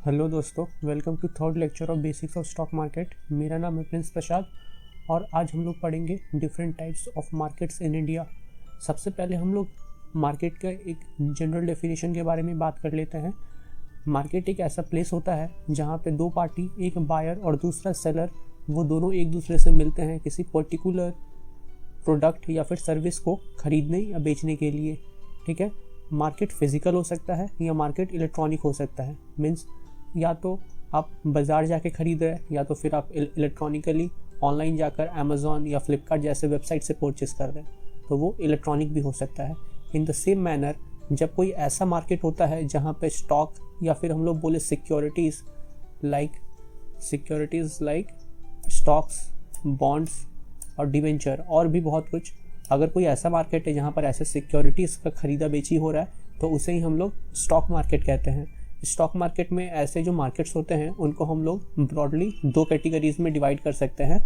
Hello दोस्तों, welcome to third lecture of basics of stock market. मेरा नाम है प्रिंस प्रसाद और आज हम लोग पढ़ेंगे different types of markets in India. सबसे पहले हम लोग मार्केट का एक जनरल डेफिनेशन के बारे में बात कर लेते हैं। मार्केट एक ऐसा प्लेस होता है जहाँ पे दो पार्टी, एक बायर और दूसरा सेलर, वो दोनों एक दूसरे से मिलते हैं किसी पर्टिकुलर प्रोडक्ट या फिर सर्विस को खरीदने या बेचने के लिए। ठीक है, मार्केट फिजिकल हो सकता है या मार्केट इलेक्ट्रॉनिक हो सकता है। मीन्स या तो आप बाज़ार जाके खरीद रहे हैं या तो फिर आप इलेक्ट्रॉनिकली ऑनलाइन जाकर अमेज़ॉन या फ्लिपकार्ट जैसे वेबसाइट से परचेस कर रहे हैं, तो वो इलेक्ट्रॉनिक भी हो सकता है। इन द सेम मैनर, जब कोई ऐसा मार्केट होता है जहाँ पे स्टॉक या फिर हम लोग बोले सिक्योरिटीज़ लाइक स्टॉक्स, बॉन्ड्स और डिवेंचर और भी बहुत कुछ, अगर कोई ऐसा मार्केट है जहाँ पर ऐसे सिक्योरिटीज़ का खरीदा बेची हो रहा है तो उसे ही हम लोग स्टॉक मार्केट कहते हैं। स्टॉक मार्केट में ऐसे जो मार्केट्स होते हैं उनको हम लोग ब्रॉडली दो कैटेगरीज में डिवाइड कर सकते हैं,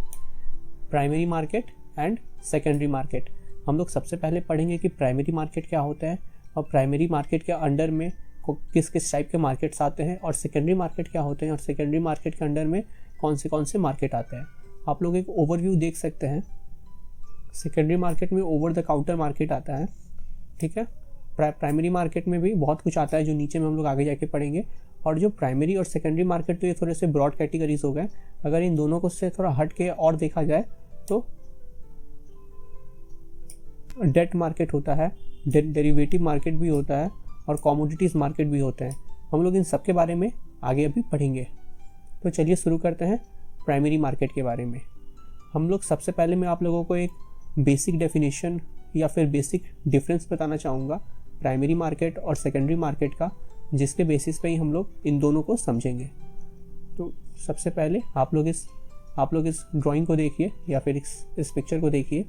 primary market and secondary market. हम लोग सबसे पहले पढ़ेंगे कि प्राइमरी मार्केट क्या होता है और प्राइमरी मार्केट के अंडर में किस किस टाइप के मार्केट्स आते हैं, और सेकेंडरी मार्केट क्या होते हैं और सेकेंडरी मार्केट के अंडर में कौन से मार्केट आते हैं। आप लोग एक ओवरव्यू देख सकते हैं। सेकेंडरी मार्केट में ओवर द काउंटर मार्केट आता है। ठीक है, प्राइमरी मार्केट में भी बहुत कुछ आता है जो नीचे में हम लोग आगे जाके पढ़ेंगे। और जो प्राइमरी और सेकेंडरी मार्केट, तो ये थोड़े से ब्रॉड कैटेगरीज हो गए। अगर इन दोनों को से थोड़ा हट के और देखा जाए तो डेट मार्केट होता है, डेरिवेटिव मार्केट भी होता है और कमोडिटीज़ मार्केट भी होते हैं। हम लोग इन सब के बारे में आगे अभी पढ़ेंगे। तो चलिए शुरू करते हैं प्राइमरी मार्केट के बारे में। हम लोग सबसे पहले मैं आप लोगों को एक बेसिक डेफिनेशन या फिर बेसिक डिफरेंस बताना चाहूँगा प्राइमरी मार्केट और सेकेंडरी मार्केट का, जिसके बेसिस पे ही हम लोग इन दोनों को समझेंगे। तो सबसे पहले आप लोग इस ड्राइंग को देखिए या फिर इस पिक्चर को देखिए।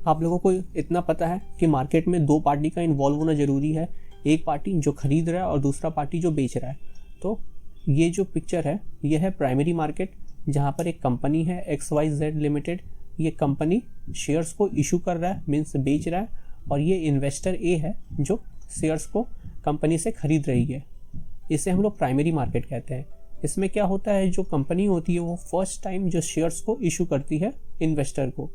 आप लोगों को इतना पता है कि मार्केट में दो पार्टी का इन्वॉल्व होना ज़रूरी है, एक पार्टी जो खरीद रहा है और दूसरा पार्टी जो बेच रहा है। तो ये जो पिक्चर है ये है प्राइमरी मार्केट, जहाँ पर एक कंपनी है XYZ लिमिटेड। ये कंपनी शेयर्स को इशू कर रहा है, मीन्स बेच रहा है, और ये इन्वेस्टर ए है जो शेयर्स को कंपनी से खरीद रही है। इसे हम लोग प्राइमरी मार्केट कहते हैं। इसमें क्या होता है, जो कंपनी होती है वो फर्स्ट टाइम जो शेयर्स को इशू करती है इन्वेस्टर को।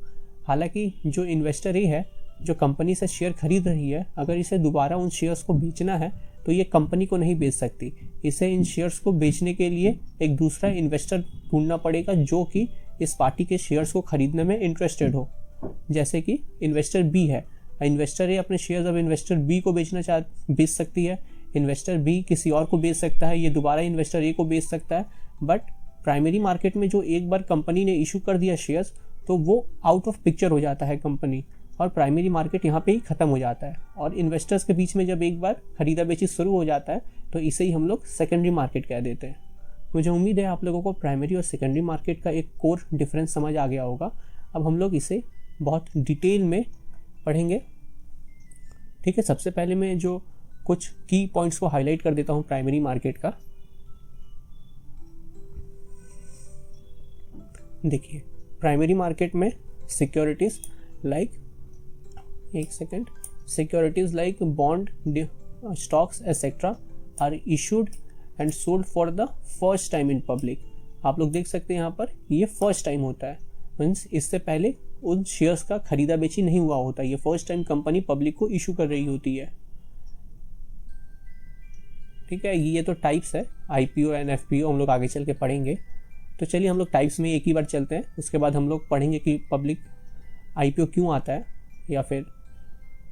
हालांकि जो इन्वेस्टर ए है जो कंपनी से शेयर खरीद रही है, अगर इसे दोबारा उन शेयर्स को बेचना है तो ये कंपनी को नहीं बेच सकती। इसे इन शेयर्स को बेचने के लिए एक दूसरा इन्वेस्टर ढूंढना पड़ेगा जो कि इस पार्टी के शेयर्स को खरीदने में इंटरेस्टेड हो। जैसे कि इन्वेस्टर बी है, इन्वेस्टर ए अपने शेयर्स अब इन्वेस्टर बी को बेच सकती है, इन्वेस्टर बी किसी और को बेच सकता है, ये दोबारा इन्वेस्टर ए को बेच सकता है। बट प्राइमरी मार्केट में जो एक बार कंपनी ने इशू कर दिया शेयर्स, तो वो आउट ऑफ पिक्चर हो जाता है कंपनी, और प्राइमरी मार्केट यहाँ पे ही ख़त्म हो जाता है। और इन्वेस्टर्स के बीच में जब एक बार खरीदा बेची शुरू हो जाता है तो इसे ही हम लोग सेकेंडरी मार्केट कह देते हैं। मुझे उम्मीद है आप लोगों को प्राइमरी और सेकेंडरी मार्केट का एक कोर डिफरेंस समझ आ गया होगा। अब हम लोग इसे बहुत डिटेल में पढ़ेंगे। ठीक है, सबसे पहले मैं जो कुछ की पॉइंट्स को हाईलाइट कर देता हूँ प्राइमरी मार्केट का। देखिए, प्राइमरी मार्केट में securities like bond, stocks etcetera are issued and sold for the first time in public. आप लोग देख सकते हैं यहाँ पर ये फर्स्ट टाइम होता है, मीन्स इससे पहले उन शेयर्स का खरीदा बेची नहीं हुआ होता। ये फर्स्ट टाइम कंपनी पब्लिक को इशू कर रही होती है। ठीक है, ये तो टाइप्स है, IPO एंड FPO हम लोग आगे चल के पढ़ेंगे। तो चलिए हम लोग टाइप्स में एक ही बार चलते हैं, उसके बाद हम लोग पढ़ेंगे कि पब्लिक IPO क्यों आता है या फिर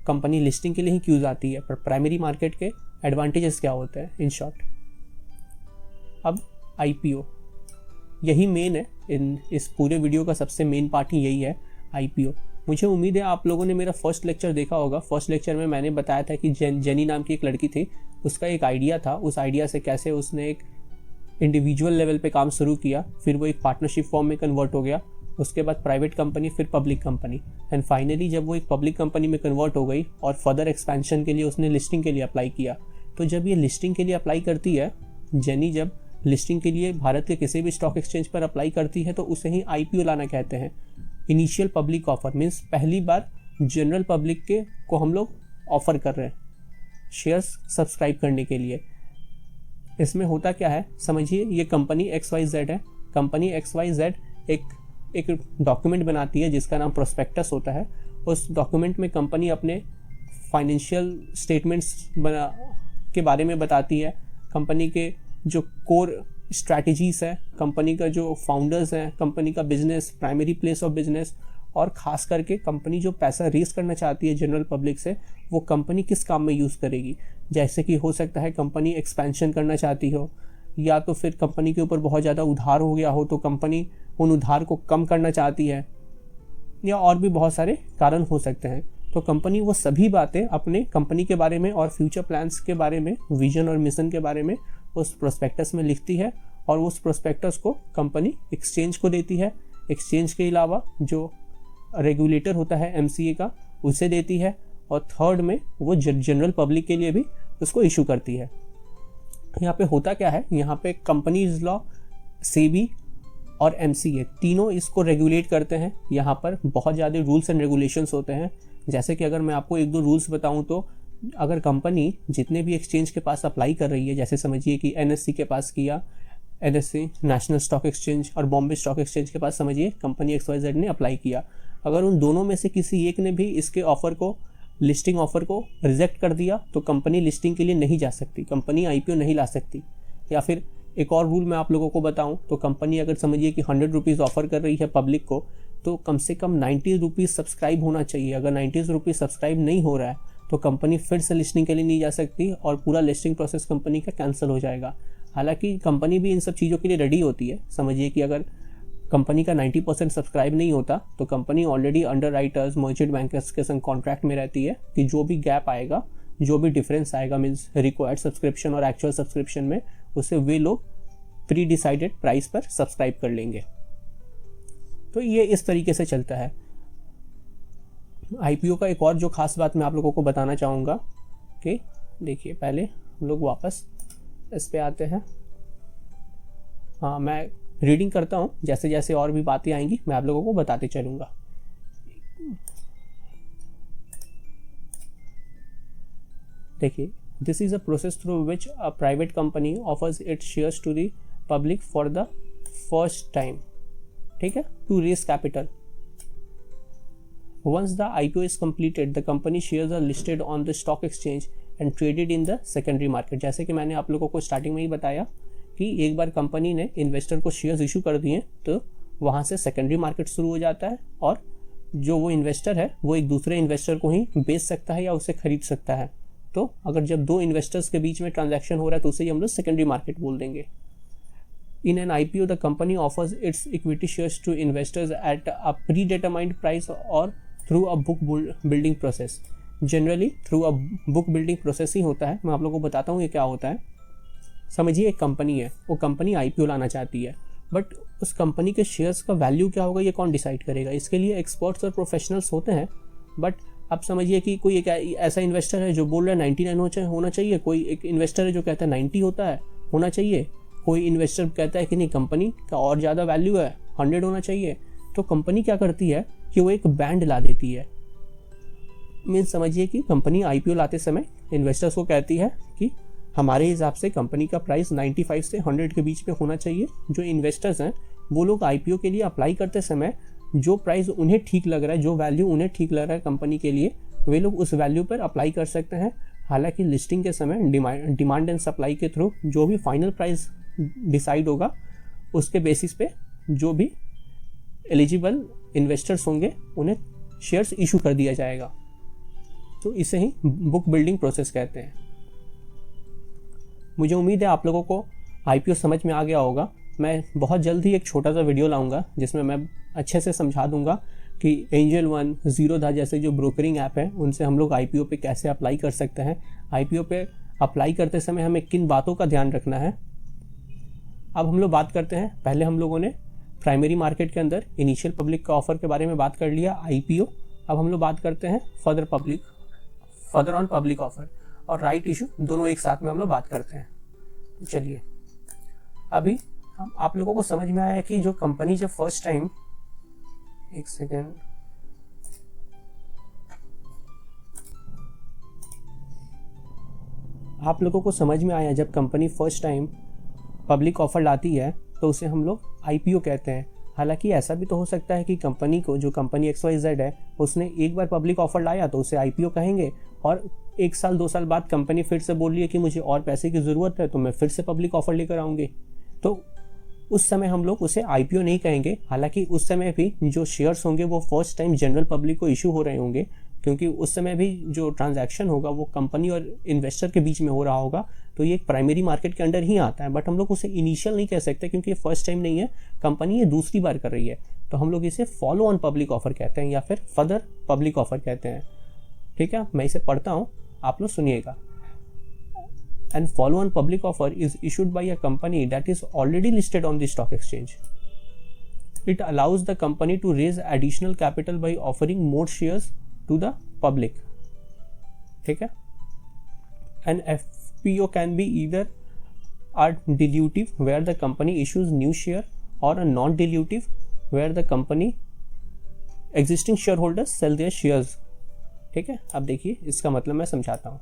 कंपनी लिस्टिंग के लिए ही क्यों आती है, पर प्राइमरी मार्केट के एडवांटेजेस क्या होते हैं इन शॉर्ट। अब IPO यही मेन है, इस पूरे वीडियो का सबसे मेन पार्ट ही यही है, IPO। मुझे उम्मीद है आप लोगों ने मेरा फर्स्ट लेक्चर देखा होगा। फर्स्ट लेक्चर में मैंने बताया था कि जेनी नाम की एक लड़की थी, उसका एक आइडिया था, उस आइडिया से कैसे उसने एक इंडिविजुअल लेवल पे काम शुरू किया, फिर वो एक पार्टनरशिप फॉर्म में कन्वर्ट हो गया, उसके बाद प्राइवेट कंपनी, फिर पब्लिक कंपनी, एंड फाइनली जब वो एक पब्लिक कंपनी में कन्वर्ट हो गई और फर्दर एक्सपेंशन के लिए उसने लिस्टिंग के लिए अप्लाई किया। तो जब ये लिस्टिंग के लिए अप्लाई करती है, जेनी जब लिस्टिंग के लिए भारत के किसी भी स्टॉक एक्सचेंज पर अप्लाई करती है तो उसे ही IPO लाना कहते हैं। इनिशियल पब्लिक ऑफर, मीन्स पहली बार जनरल पब्लिक के को हम लोग ऑफर कर रहे हैं शेयर्स सब्सक्राइब करने के लिए। इसमें होता क्या है समझिए, ये कंपनी XYZ है। कंपनी XYZ एक डॉक्यूमेंट बनाती है जिसका नाम प्रोस्पेक्टस होता है। उस डॉक्यूमेंट में कंपनी अपने फाइनेंशियल स्टेटमेंट्स के बारे में बताती है, कंपनी के जो कोर स्ट्रैटेजीज है, कंपनी का जो फाउंडर्स हैं, कंपनी का business, primary place of business, और ख़ास करके कंपनी जो पैसा रेज करना चाहती है जनरल पब्लिक से, वो कंपनी किस काम में यूज़ करेगी। जैसे कि हो सकता है कंपनी एक्सपेंशन करना चाहती हो, या तो फिर कंपनी के ऊपर बहुत ज़्यादा उधार हो गया हो तो कंपनी उन उधार को कम करना चाहती है, या और भी बहुत सारे कारण हो सकते हैं। तो कंपनी वो सभी बातें अपने कंपनी के बारे में और फ्यूचर प्लान्स के बारे में, विजन और मिशन के बारे में उस प्रोस्पेक्टस में लिखती है, और उस प्रोस्पेक्टस को कंपनी एक्सचेंज को देती है। एक्सचेंज के अलावा जो रेगुलेटर होता है MCA का, उसे देती है, और थर्ड में वो जनरल पब्लिक के लिए भी उसको इशू करती है। यहाँ पे होता क्या है, यहाँ पे कंपनीज लॉ, सेबी और MCA तीनों इसको रेगुलेट करते हैं। यहाँ पर बहुत ज़्यादा रूल्स एंड रेगुलेशंस होते हैं। जैसे कि अगर मैं आपको एक दो रूल्स बताऊँ तो अगर कंपनी जितने भी एक्सचेंज के पास अप्लाई कर रही है, जैसे समझिए कि NSE के पास किया, NSE नेशनल स्टॉक एक्सचेंज और बॉम्बे स्टॉक एक्सचेंज के पास समझिए कंपनी XYZ ने अप्लाई किया, अगर उन दोनों में से किसी एक ने भी इसके ऑफर को, लिस्टिंग ऑफर को रिजेक्ट कर दिया तो कंपनी लिस्टिंग के लिए नहीं जा सकती, कंपनी IPO नहीं ला सकती। या फिर एक और रूल मैं आप लोगों को बताऊं तो कंपनी अगर समझिए कि 100 रुपीज़ ऑफर कर रही है पब्लिक को, तो कम से कम 90 रुपीज़ सब्सक्राइब होना चाहिए। अगर 90 रुपीज़ सब्सक्राइब नहीं हो रहा है तो कंपनी फिर से लिस्टिंग के लिए नहीं जा सकती और पूरा लिस्टिंग प्रोसेस कंपनी का कैंसिल हो जाएगा। हालांकि कंपनी भी इन सब चीज़ों के लिए रेडी होती है। समझिए कि अगर कंपनी का 90% सब्सक्राइब नहीं होता तो company already under writers, merchant bankers के संग कॉन्ट्रैक्ट में रहती है कि जो भी गैप आएगा, जो भी डिफरेंस आएगा मीन्स रिक्वायर्ड सब्सक्रिप्शन और एक्चुअल सब्सक्रिप्शन में, उससे वे लोग प्री डिसाइडेड प्राइस पर सब्सक्राइब कर लेंगे। तो ये इस तरीके से चलता है। IPO का एक और जो खास बात मैं आप लोगों को बताना चाहूँगा कि देखिए, पहले हम लोग वापस इस पे आते हैं। हाँ, मैं रीडिंग करता हूँ, जैसे जैसे और भी बातें आएंगी मैं आप लोगों को बताते चलूँगा। देखिए, this is a process through which a private company offers its shares to the public for the first time, ठीक है, to raise capital. Once the IPO is completed, the company shares are listed on the stock exchange and traded in the secondary market। जैसे कि मैंने आप लोगों को starting में ही बताया कि एक बार कंपनी ने इन्वेस्टर को शेयर्स इशू कर दिए तो वहाँ से सेकेंडरी मार्केट शुरू हो जाता है, और जो वो इन्वेस्टर है वो एक दूसरे इन्वेस्टर को ही बेच सकता है या उसे खरीद सकता है। तो अगर जब दो इन्वेस्टर्स के बीच में ट्रांजैक्शन हो रहा है तो उसे हम लोग सेकेंडरी मार्केट बोल देंगे। In an IPO, the company offers its equity shares to investors at a predetermined price or through a book building process। Generally through a book building process ही होता है। मैं आप लोगों को बताता हूँ ये क्या होता है। समझिए एक कंपनी है, वो कंपनी IPO लाना चाहती है, बट उस कंपनी के शेयर्स का वैल्यू क्या होगा ये कौन डिसाइड करेगा? इसके लिए एक्सपर्ट्स और प्रोफेशनल्स होते हैं। बट आप समझिए कि कोई एक ऐसा इन्वेस्टर है जो बोल रहा है 99 होना चाहिए, कोई एक इन्वेस्टर है जो कहता है 90 होना चाहिए, कोई इन्वेस्टर कहता है कि नहीं कंपनी का और ज़्यादा वैल्यू है, 100 होना चाहिए। तो कंपनी क्या करती है कि वो एक बैंड ला देती है। मीन्स समझिए कि कंपनी IPO लाते समय इन्वेस्टर्स को कहती है कि हमारे हिसाब से कंपनी का प्राइस 95 से 100 के बीच में होना चाहिए। जो इन्वेस्टर्स हैं वो लोग IPO के लिए अप्लाई करते समय जो प्राइस उन्हें ठीक लग रहा है, जो वैल्यू उन्हें ठीक लग रहा है कंपनी के लिए, वे लोग उस वैल्यू पर अप्लाई कर सकते हैं। हालांकि लिस्टिंग के समय डिमांड एंड सप्लाई के थ्रू जो भी फाइनल प्राइस डिसाइड होगा उसके बेसिस पे जो भी एलिजिबल इन्वेस्टर्स होंगे उन्हें शेयर्स इशू कर दिया जाएगा। तो इसे ही बुक बिल्डिंग प्रोसेस कहते हैं। मुझे उम्मीद है आप लोगों को IPO समझ में आ गया होगा। मैं बहुत जल्द ही एक छोटा सा वीडियो लाऊंगा जिसमें मैं अच्छे से समझा दूंगा कि एंजल वन, जीरोधा जैसे जो ब्रोकरिंग ऐप है उनसे हम लोग IPO पे कैसे अप्लाई कर सकते हैं। IPO पे अप्लाई करते समय हमें किन बातों का ध्यान रखना है। अब हम लोग बात करते हैं, पहले हम लोगों ने प्राइमरी मार्केट के अंदर इनिशियल पब्लिक का ऑफर के बारे में बात कर लिया, IPO। अब हम लोग बात करते हैं फर्दर ऑन पब्लिक ऑफर और राइट इशू, दोनों एक साथ में हम लोग बात करते हैं। तो चलिए, अभी आप लोगों को समझ में आया कि जो कंपनी जब फर्स्ट टाइम, एक सेकेंड, आप लोगों को समझ में आया, जब company first time public offer लाती है तो उसे हम लोग IPO कहते हैं। हालांकि ऐसा भी तो हो सकता है कि कंपनी को, जो कंपनी XYZ है, उसने एक बार पब्लिक ऑफर लाया तो उसे IPO कहेंगे, और 1 साल 2 साल बाद कंपनी फिर से बोल रही है कि मुझे और पैसे की ज़रूरत है तो मैं फिर से पब्लिक ऑफर लेकर आऊँगी, तो उस समय हम लोग उसे IPO नहीं कहेंगे। हालांकि उस समय भी जो शेयर्स होंगे वो फर्स्ट टाइम जनरल पब्लिक को इशू हो रहे होंगे, क्योंकि उस समय भी जो ट्रांजैक्शन होगा वो कंपनी और इन्वेस्टर के बीच में हो रहा होगा, तो ये एक प्राइमरी मार्केट के अंडर ही आता है। बट हम लोग उसे इनिशियल नहीं कह सकते क्योंकि ये फर्स्ट टाइम नहीं है, कंपनी ये दूसरी बार कर रही है, तो हम लोग इसे फॉलो ऑन पब्लिक ऑफर कहते हैं या फिर फर्दर पब्लिक ऑफर कहते हैं। ठीक है, मैं इसे पढ़ता हूँ, आप लोग सुनिएगा। And follow-on public offer is issued by a company that is already listed on the stock exchange. It allows the company to raise additional capital by offering more shares to the public. ठीक है? An FPO can be either a dilutive where the company issues new share or a non-dilutive where the company existing shareholders sell their shares. ठीक है, अब देखिए इसका मतलब मैं समझाता हूँ।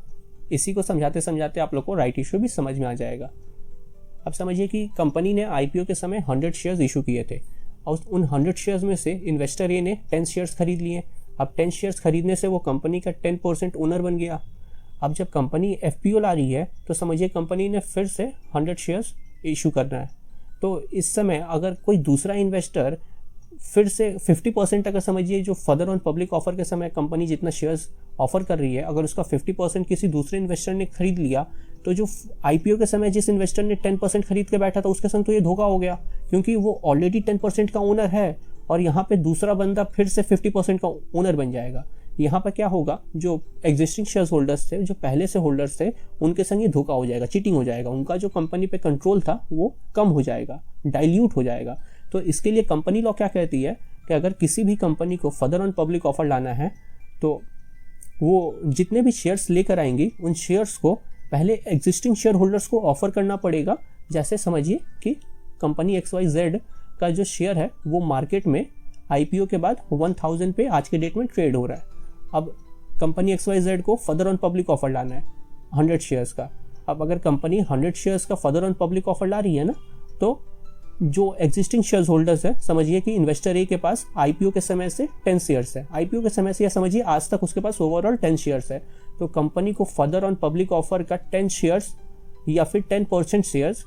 इसी को समझाते समझाते आप लोग को राइट इशू भी समझ में आ जाएगा। अब समझिए कि कंपनी ने IPO के समय 100 शेयर्स इशू किए थे और उन 100 शेयर्स में से इन्वेस्टर ए ने 10 शेयर्स खरीद लिए। अब 10 शेयर्स खरीदने से वो कंपनी का 10% ओनर बन गया। अब जब कंपनी FPO ला रही है तो समझिए कंपनी ने फिर से 100 शेयर्स इशू करना है, तो इस समय अगर कोई दूसरा इन्वेस्टर फिर से 50%, अगर समझिए जो फर्दर ऑन पब्लिक ऑफर के समय कंपनी जितना शेयर्स ऑफर कर रही है, अगर उसका 50% किसी दूसरे इन्वेस्टर ने खरीद लिया, तो जो IPO के समय जिस इन्वेस्टर ने 10% खरीद के बैठा था उसके संग तो ये धोखा हो गया, क्योंकि वो ऑलरेडी 10% का ओनर है और यहाँ पे दूसरा बंदा फिर से 50% का ओनर बन जाएगा। यहाँ पर क्या होगा, जो एग्जिस्टिंग शेयर होल्डर्स थे, जो पहले से होल्डर्स थे, उनके संग ये धोखा हो जाएगा, चीटिंग हो जाएगा, उनका जो कंपनी पे कंट्रोल था वो कम हो जाएगा, डाइल्यूट हो जाएगा। तो इसके लिए कंपनी लॉ क्या कहती है कि अगर किसी भी कंपनी को फर्दर ऑन पब्लिक ऑफर लाना है तो वो जितने भी शेयर्स लेकर आएंगी उन शेयर्स को पहले एग्जिस्टिंग शेयर होल्डर्स को ऑफर करना पड़ेगा। जैसे समझिए कि कंपनी XYZ का जो शेयर है वो मार्केट में IPO के बाद 1000 पे आज के डेट में ट्रेड हो रहा है। अब कंपनी XYZ को फर्दर ऑन पब्लिक ऑफर लाना है 100 शेयर्स का। अब अगर कंपनी 100 शेयर्स का फर्दर ऑन पब्लिक ऑफर ला रही है ना, तो जो एग्जिस्टिंग शेयर होल्डर्स है, समझिए कि इन्वेस्टर ए के पास IPO के समय से 10 शेयर्स है, IPO के समय से या समझिए आज तक उसके पास ओवरऑल 10 शेयर्स है, तो कंपनी को फर्दर ऑन पब्लिक ऑफर का 10 शेयर्स या फिर 10% शेयर्स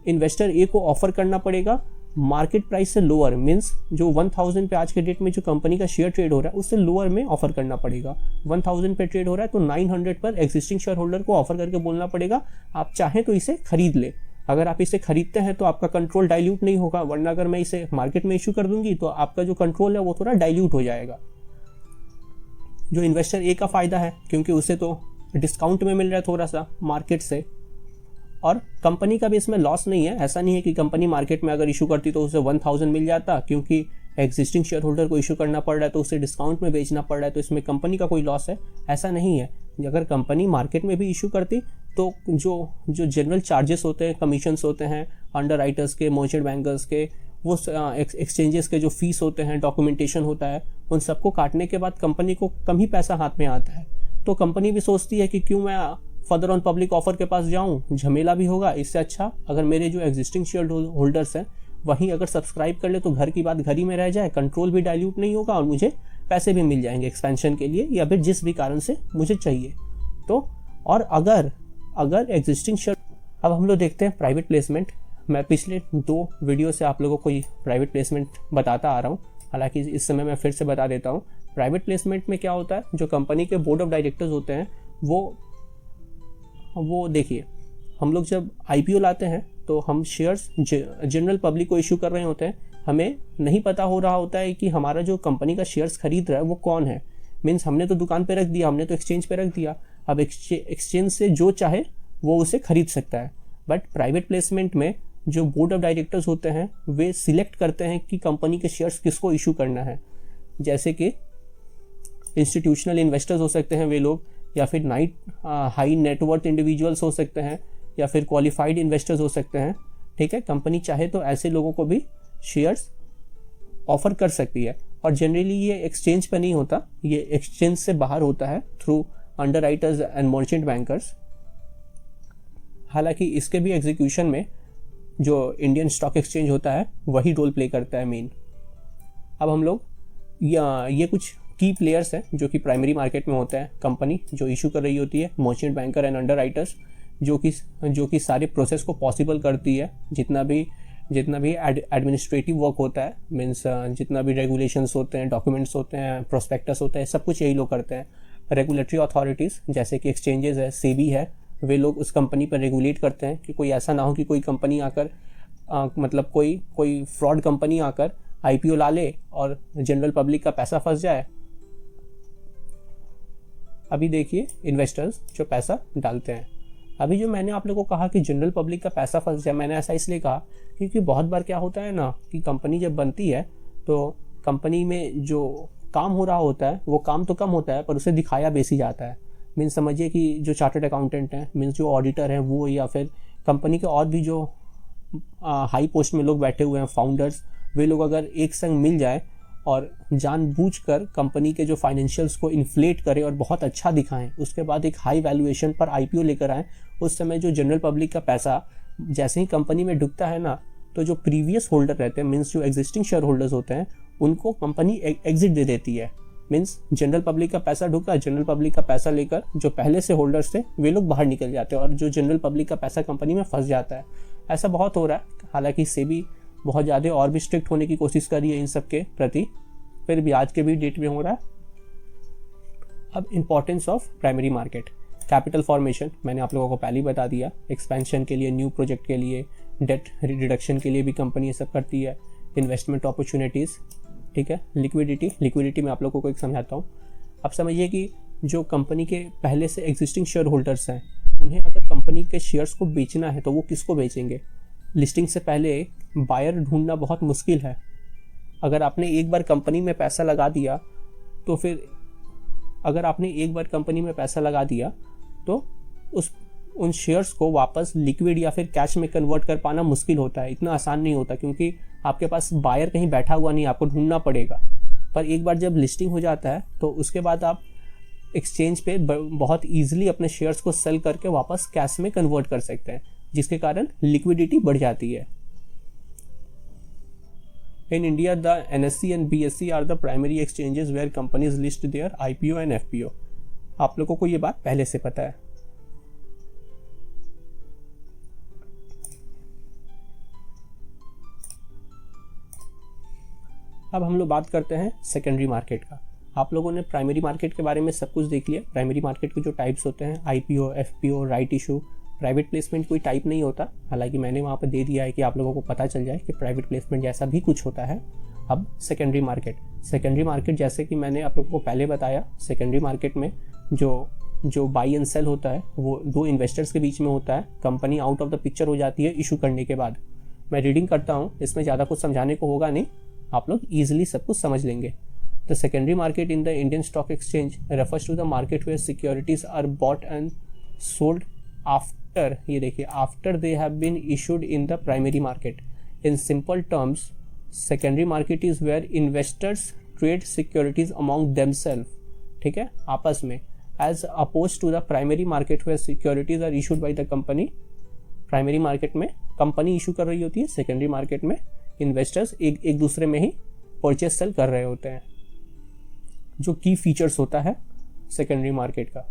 इन्वेस्टर ए को ऑफर करना पड़ेगा मार्केट प्राइस से लोअर, मीन्स जो 1000 पे आज के डेट में जो कंपनी का शेयर ट्रेड हो रहा है उससे लोअर में ऑफर करना पड़ेगा। 1000 पे ट्रेड हो रहा है तो 900 पर एग्जिस्टिंग शेयर होल्डर को ऑफर करके बोलना पड़ेगा आप चाहें तो इसे खरीद ले। अगर आप इसे खरीदते हैं तो आपका कंट्रोल डाइल्यूट नहीं होगा, वरना अगर मैं इसे मार्केट में इशू कर दूंगी तो आपका जो कंट्रोल है वो थोड़ा डाइल्यूट हो जाएगा। जो इन्वेस्टर ए का फायदा है क्योंकि उसे तो डिस्काउंट में मिल रहा है थोड़ा सा मार्केट से, और कंपनी का भी इसमें लॉस नहीं है। ऐसा नहीं है कि कंपनी मार्केट में अगर इशू करती तो उसे 1000 मिल जाता, क्योंकि एग्जिस्टिंग शेयर होल्डर को इशू करना पड़ रहा है तो उसे डिस्काउंट में बेचना पड़ रहा है, तो इसमें कंपनी का कोई लॉस है, ऐसा नहीं है। अगर कंपनी मार्केट में भी इशू करती तो जो जनरल चार्जेस होते हैं, कमीशंस होते हैं अंडर राइटर्स के, मर्चेंट बैंकर्स के, वो एक्सचेंजेस के जो फीस होते हैं, डॉक्यूमेंटेशन होता है, उन सबको काटने के बाद कंपनी को कम ही पैसा हाथ में आता है। तो कंपनी भी सोचती है कि क्यों मैं फर्दर ऑन पब्लिक ऑफर के पास जाऊं, झमेला भी होगा, इससे अच्छा अगर मेरे जो एग्जिस्टिंग शेयर होल्डर्स हैं वहीं अगर सब्सक्राइब कर ले तो घर की बात घर ही में रह जाए, कंट्रोल भी डाइल्यूट नहीं होगा और मुझे पैसे भी मिल जाएंगे एक्सपेंशन के लिए या फिर जिस भी कारण से मुझे चाहिए। तो और अगर एग्जिस्टिंग शेयर, अब हम लोग देखते हैं प्राइवेट प्लेसमेंट। मैं पिछले 2 वीडियो से आप लोगों को ये प्राइवेट प्लेसमेंट बताता आ रहा हूँ, हालांकि इस समय मैं फिर से बता देता हूँ। प्राइवेट प्लेसमेंट में क्या होता है, जो कंपनी के बोर्ड ऑफ डायरेक्टर्स होते हैं वो देखिए, हम लोग जब IPO लाते हैं तो हम शेयर्स जनरल पब्लिक को इशू कर रहे होते हैं, हमें नहीं पता हो रहा होता है कि हमारा जो कंपनी का शेयर्स खरीद रहा है वो कौन है। मीन्स हमने तो दुकान पे रख दिया, हमने तो एक्सचेंज पे रख दिया, अब एक्सचेंज से जो चाहे वो उसे खरीद सकता है। बट प्राइवेट प्लेसमेंट में जो बोर्ड ऑफ डायरेक्टर्स होते हैं वे सिलेक्ट करते हैं कि कंपनी के शेयर्स किसको इशू करना है। जैसे कि इंस्टीट्यूशनल इन्वेस्टर्स हो सकते हैं वे लोग, या फिर हाई नेटवर्थ इंडिविजुअल्स हो सकते हैं, या फिर क्वालिफाइड इन्वेस्टर्स हो सकते हैं। ठीक है, कंपनी चाहे तो ऐसे लोगों को भी शेयर्स ऑफर कर सकती है, और जनरली ये एक्सचेंज पे नहीं होता, ये एक्सचेंज से बाहर होता है through underwriters and merchant bankers. हालांकि इसके भी एग्जीक्यूशन में जो इंडियन स्टॉक एक्सचेंज होता है वही रोल प्ले करता है मेन। अब हम लोग ये कुछ की प्लेयर्स हैं जो कि प्राइमरी मार्केट में होते हैं। कंपनी जो इशू कर रही होती है, merchant banker and under writers जो कि सारे प्रोसेस को पॉसिबल करती है। जितना भी एडमिनिस्ट्रेटिव वर्क होता है, मीन्स जितना भी रेगुलेशंस होते हैं, डॉक्यूमेंट्स होते हैं, प्रोस्पेक्टस होते हैं, सब कुछ यही लोग करते हैं। रेगुलेटरी अथॉरिटीज़ जैसे कि एक्सचेंजेस है, सेबी है, वे लोग उस कंपनी पर रेगुलेट करते हैं कि कोई ऐसा ना हो कि कोई कंपनी आकर मतलब कोई फ्रॉड कंपनी आकर IPO ला ले और जनरल पब्लिक का पैसा फंस जाए। अभी देखिए इन्वेस्टर्स जो पैसा डालते हैं, अभी जो मैंने आप लोगों को कहा कि जनरल पब्लिक का पैसा फंस जाए, मैंने ऐसा इसलिए कहा क्योंकि बहुत बार क्या होता है ना कि कंपनी जब बनती है तो कंपनी में जो काम हो रहा होता है वो काम तो कम होता है पर उसे दिखाया बेसी जाता है। मीन्स समझिए कि जो चार्टर्ड अकाउंटेंट हैं, मीन्स जो ऑडिटर हैं वो, या फिर कंपनी के और भी जो हाई पोस्ट में लोग बैठे हुए हैं, फाउंडर्स, वे लोग अगर एक संग मिल जाए और जानबूझकर कंपनी के जो फाइनेंशियल्स को इन्फ्लेट करें और बहुत अच्छा दिखाएं, उसके बाद एक हाई वैल्यूएशन पर IPO लेकर आएँ, उस समय जो जनरल पब्लिक का पैसा जैसे ही कंपनी में डूबता है ना, तो जो प्रीवियस होल्डर रहते हैं, मीन्स जो एग्जिस्टिंग शेयर होल्डर्स होते हैं, उनको कंपनी एग्जिट दे देती है। मीन्स जनरल पब्लिक का पैसा ढुका, जनरल पब्लिक का पैसा लेकर जो पहले से होल्डर्स थे वे लोग बाहर निकल जाते हैं और जो जनरल पब्लिक का पैसा कंपनी में फंस जाता है। ऐसा बहुत हो रहा है। हालांकि सेबी बहुत ज़्यादा और भी स्ट्रिक्ट होने की कोशिश कर रही है इन सब के प्रति, फिर भी आज के भी डेट में हो रहा है। अब importance of primary market, capital formation मैंने आप लोगों को पहले ही बता दिया। एक्सपेंशन के लिए, न्यू प्रोजेक्ट के लिए, डेट रिडक्शन के लिए भी कंपनी ये सब करती है। इन्वेस्टमेंट अपॉर्चुनिटीज़, ठीक है। लिक्विडिटी मैं आप लोगों को एक समझाता हूँ। अब समझिए कि जो कंपनी के पहले से एग्जिस्टिंग शेयर होल्डर्स हैं, उन्हें अगर कंपनी के शेयर्स को बेचना है तो वो किसको बेचेंगे? लिस्टिंग से पहले बायर ढूंढना बहुत मुश्किल है। अगर आपने एक बार कंपनी में पैसा लगा दिया तो फिर तो उन शेयर्स को वापस लिक्विड या फिर कैश में कन्वर्ट कर पाना मुश्किल होता है। इतना आसान नहीं होता क्योंकि आपके पास बायर कहीं बैठा हुआ नहीं, आपको ढूंढना पड़ेगा। पर एक बार जब लिस्टिंग हो जाता है तो उसके बाद आप एक्सचेंज पे बहुत ईजिली अपने शेयर्स को सेल करके वापस कैश में कन्वर्ट कर सकते हैं, जिसके कारण लिक्विडिटी बढ़ जाती है। In India, the NSE and BSE are the primary exchanges where companies list their IPO and FPO. आप लोगों को ये बात पहले से पता है। अब हम लोग बात करते हैं सेकेंडरी मार्केट का। आप लोगों ने प्राइमरी मार्केट के बारे में सब कुछ देख लिया। प्राइमरी मार्केट के जो टाइप्स होते हैं, IPO, FPO, right issue, private placement कोई टाइप नहीं होता। हालांकि मैंने वहाँ पर दे दिया है कि आप लोगों को पता चल जाए कि प्राइवेट प्लेसमेंट जैसा भी कुछ होता है। अब सेकेंडरी मार्केट जैसे कि मैंने आप लोगों को पहले बताया, सेकेंडरी मार्केट में जो बाई एंड सेल होता है वो दो इन्वेस्टर्स के बीच में होता है। Company out of the picture हो जाती है इशू करने के बाद। मैं रीडिंग करता हूँ, इसमें ज़्यादा कुछ समझाने को होगा नहीं, आप लोग ईजिली सब कुछ समझ लेंगे। The secondary market in the Indian stock exchange refers to the market where securities are bought and sold after, ये देखिए, after they have been issued in the primary market. In simple terms, secondary market is where investors trade securities among themselves, ठीक है, आपस में, as opposed to the primary market where securities are issued by the company. Primary market में company issue कर रही होती है, secondary market में इन्वेस्टर्स एक दूसरे में ही परचेज सेल कर रहे होते हैं। जो की फीचर्स होता है सेकेंडरी मार्केट का,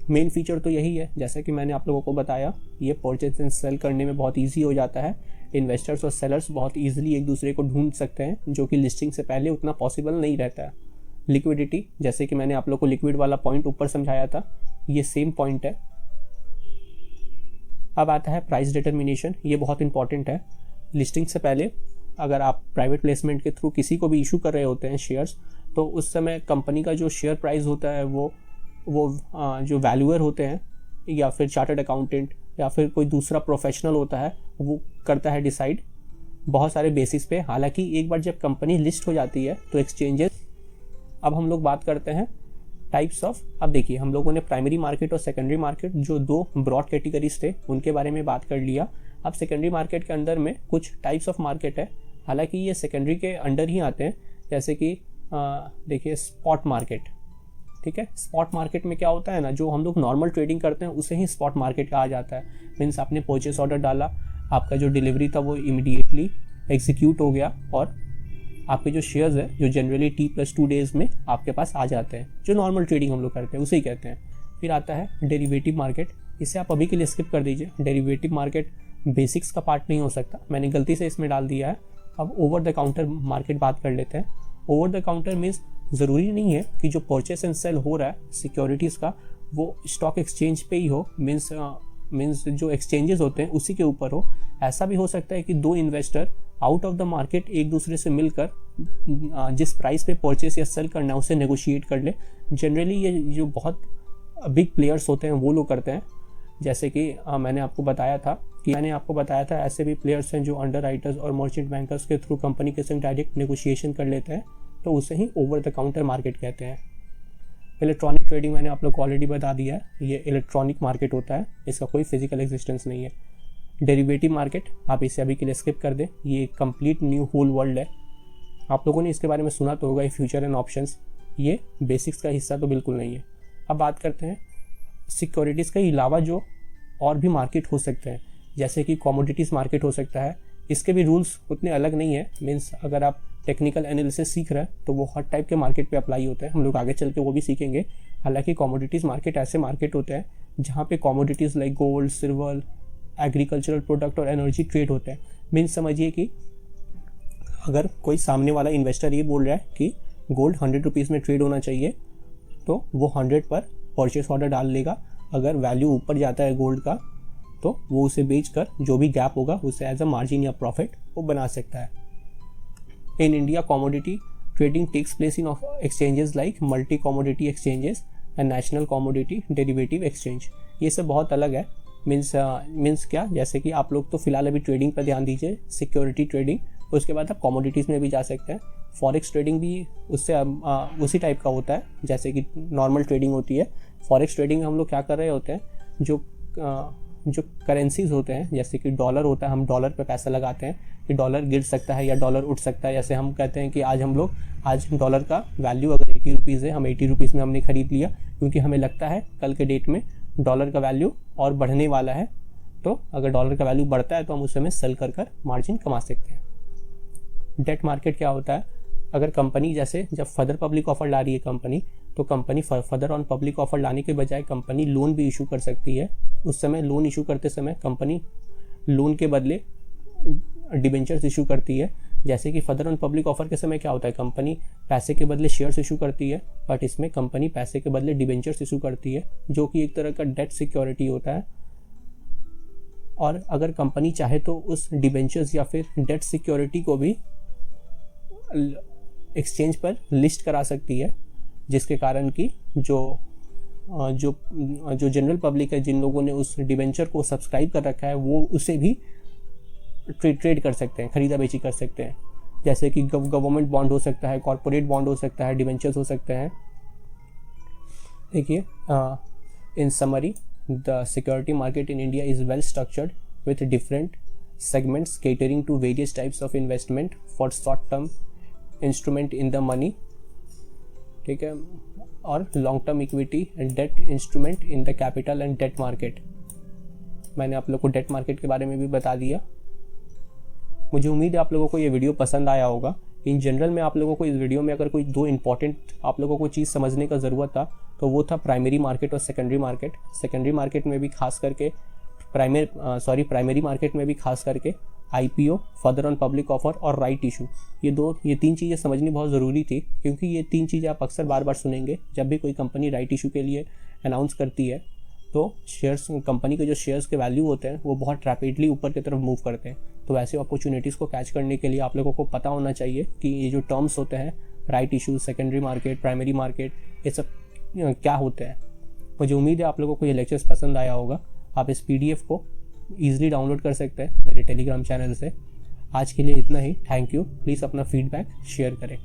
मेन फीचर तो यही है, जैसे कि मैंने आप लोगों को बताया, ये परचेज एंड सेल करने में बहुत इजी हो जाता है। इन्वेस्टर्स और सेलर्स बहुत इजीली एक दूसरे को ढूंढ सकते हैं, जो कि लिस्टिंग से पहले उतना पॉसिबल नहीं रहता है। लिक्विडिटी, जैसे कि मैंने आप लोग को लिक्विड वाला पॉइंट ऊपर समझाया था, ये सेम पॉइंट है। अब आता है प्राइस डिटर्मिनेशन, ये बहुत इंपॉर्टेंट है। लिस्टिंग से पहले अगर आप प्राइवेट प्लेसमेंट के थ्रू किसी को भी इशू कर रहे होते हैं शेयर्स, तो उस समय कंपनी का जो शेयर प्राइस होता है वो जो वैल्यूअर होते हैं या फिर चार्टर्ड अकाउंटेंट या फिर कोई दूसरा प्रोफेशनल होता है, वो करता है डिसाइड बहुत सारे बेसिस पे। हालांकि एक बार जब कंपनी लिस्ट हो जाती है तो एक्सचेंजेस, अब हम लोग बात करते हैं टाइप्स ऑफ। अब देखिए, हम लोगों ने प्राइमरी मार्केट और सेकेंडरी मार्केट, जो दो ब्रॉड कैटेगरीज थे, उनके बारे में बात कर लिया। अब सेकेंडरी मार्केट के अंदर में कुछ टाइप्स ऑफ मार्केट है, हालांकि ये सेकेंडरी के अंडर ही आते हैं। जैसे कि देखिए, स्पॉट मार्केट, ठीक है। स्पॉट मार्केट में क्या होता है ना, जो हम लोग नॉर्मल ट्रेडिंग करते हैं उसे ही स्पॉट मार्केट कहा जाता है। मीन्स आपने परचेस ऑर्डर डाला, आपका जो डिलीवरी था वो इमीडिएटली एग्जीक्यूट हो गया और आपके जो शेयर्स है जो जनरली T+2 डेज में आपके पास आ जाते हैं, जो नॉर्मल ट्रेडिंग हम लोग करते हैं उसे ही कहते हैं। फिर आता है डेरिवेटिव मार्केट, इसे आप अभी के लिए स्किप कर दीजिए। डेरिवेटिव मार्केट बेसिक्स का पार्ट नहीं हो सकता, मैंने गलती से इसमें डाल दिया है। अब ओवर द काउंटर मार्केट बात कर लेते हैं। ओवर द काउंटर मीन्स ज़रूरी नहीं है कि जो परचेस एंड सेल हो रहा है सिक्योरिटीज़ का वो स्टॉक एक्सचेंज पे ही हो, मीन्स जो एक्सचेंजेस होते हैं उसी के ऊपर हो। ऐसा भी हो सकता है कि दो investor out of the market एक दूसरे से मिलकर जिस प्राइस पे परचेस या सेल करना है उसे नेगोशिएट कर ले। जनरली ये जो बहुत बिग प्लेयर्स होते हैं वो लोग करते हैं, जैसे कि मैंने आपको बताया था ऐसे भी प्लेयर्स हैं जो अंडर राइटर्स और मर्चेंट बैंकर्स के थ्रू कंपनी के संग डायरेक्ट नेगोशिएशन कर लेते हैं, तो उसे ही ओवर द काउंटर मार्केट कहते हैं। इलेक्ट्रॉनिक ट्रेडिंग मैंने आप लोग को ऑलरेडी बता दिया है, ये इलेक्ट्रॉनिक मार्केट होता है, इसका कोई फिजिकल एग्जिस्टेंस नहीं है। डेरिवेटिव मार्केट आप इसे अभी के लिए स्किप कर दें, ये एक कंप्लीट न्यू होल वर्ल्ड है। आप लोगों ने इसके बारे में सुना तो होगा, ये फ्यूचर एंड ऑप्शंस, ये बेसिक्स का हिस्सा तो बिल्कुल नहीं है। अब बात करते हैं सिक्योरिटीज़ के अलावा जो और भी मार्केट हो सकते हैं, जैसे कि कमोडिटीज़ मार्केट हो सकता है। इसके भी रूल्स उतने अलग नहीं है, मीन्स अगर आप टेक्निकल एनालिसिस सीख रहे हैं तो वो हर टाइप के मार्केट पे अप्लाई होते हैं, हम लोग आगे चल के वो भी सीखेंगे। हालांकि कमोडिटीज़ मार्केट ऐसे मार्केट होते हैं जहाँ पे commodities like gold, silver, agricultural product और एनर्जी ट्रेड होते हैं। मीन्स समझिए कि अगर कोई सामने वाला इन्वेस्टर ये बोल रहा है कि गोल्ड 100 रुपीज़ में ट्रेड होना चाहिए, तो वो 100 पर परचेस ऑर्डर डाल लेगा। अगर वैल्यू ऊपर जाता है गोल्ड का तो वो उसे बेचकर जो भी गैप होगा उसे एज अ मार्जिन या प्रॉफिट वो बना सकता है। In India commodity trading takes place in exchanges like multi commodity exchanges and national commodity derivative exchange. ये सब बहुत अलग है। मीन्स क्या, जैसे कि आप लोग तो फिलहाल अभी ट्रेडिंग पर ध्यान दीजिए, सिक्योरिटी ट्रेडिंग, उसके बाद आप कमोडिटीज़ में भी जा सकते हैं। फॉरेक्स ट्रेडिंग भी उससे उसी टाइप का होता है जैसे कि नॉर्मल ट्रेडिंग होती है। फॉरेक्स ट्रेडिंग में हम लोग क्या कर रहे होते हैं, जो करेंसीज होते हैं, जैसे कि डॉलर होता है, हम डॉलर पे पैसा लगाते हैं कि डॉलर गिर सकता है या डॉलर उठ सकता है। जैसे हम कहते हैं कि आज डॉलर का वैल्यू अगर 80 रुपीज़ है, हम 80 रुपीज़ में हमने ख़रीद लिया क्योंकि हमें लगता है कल के डेट में डॉलर का वैल्यू और बढ़ने वाला है, तो अगर डॉलर का वैल्यू बढ़ता है तो हम उस समय सेल कर मार्जिन कमा सकते हैं। डेट मार्केट क्या होता है, अगर कंपनी जैसे जब फर्दर पब्लिक ऑफर ला रही है कंपनी, तो company further on public offer लाने के बजाय कंपनी लोन भी इशू कर सकती है। उस समय लोन इशू करते समय कंपनी लोन के बदले डिबेंचर्स इशू करती है। जैसे कि फर्दर ऑन पब्लिक ऑफर के समय क्या होता है, कंपनी पैसे के बदले शेयर्स इशू करती है, बट इसमें कंपनी पैसे के बदले डिबेंचर्स इशू करती है, जो कि एक तरह का डेट सिक्योरिटी होता है। और अगर कंपनी चाहे तो उस डिबेंचर्स या फिर डेट सिक्योरिटी को भी एक्सचेंज पर लिस्ट करा सकती है, जिसके कारण कि जो जनरल पब्लिक है, जिन लोगों ने उस डिबेंचर को सब्सक्राइब कर रखा है, वो उसे भी ट्रेड कर सकते हैं, खरीदा बेची कर सकते हैं। जैसे कि गवर्नमेंट बॉन्ड हो सकता है, कॉर्पोरेट बॉन्ड हो सकता है, डिबेंचर्स हो सकते हैं। देखिए, इन summary the security market in India is well structured with different segments catering to various types of investment for short term instrument in the money, ठीक है, और long term equity and debt instrument in the capital and debt market. मैंने आप लोग को debt market के बारे में भी बता दिया। मुझे उम्मीद है आप लोगों को ये वीडियो पसंद आया होगा। इन जनरल में आप लोगों को इस वीडियो में अगर कोई दो इंपॉर्टेंट आप लोगों को चीज़ समझने का ज़रूरत था तो वो था प्राइमरी मार्केट और सेकेंडरी मार्केट। सेकेंडरी मार्केट में भी खास करके प्राइमरी मार्केट में भी खास करके IPO, further on public offer और राइट इशू, ये तीन चीज़ें समझनी बहुत ज़रूरी थी, क्योंकि ये तीन चीज़ें आप अक्सर बार बार सुनेंगे जब भी कोई कंपनी राइट इशू के लिए अनाउंस करती है। तो शेयर्स, कंपनी के जो शेयर्स के वैल्यू होते हैं वो बहुत रैपिडली ऊपर की तरफ मूव करते हैं। तो ऐसे अपॉर्चुनिटीज़ को कैच करने के लिए आप लोगों को पता होना चाहिए कि ये जो टर्म्स होते हैं, right issue, secondary market, primary market, ये सब क्या होते हैं। मुझे उम्मीद है आप लोगों को ये लेक्चर्स पसंद आया होगा। आप इस PDF को ईजिली डाउनलोड कर सकते हैं मेरे टेलीग्राम चैनल से। आज के लिए इतना ही। Thank you. प्लीज़ अपना फीडबैक शेयर करें।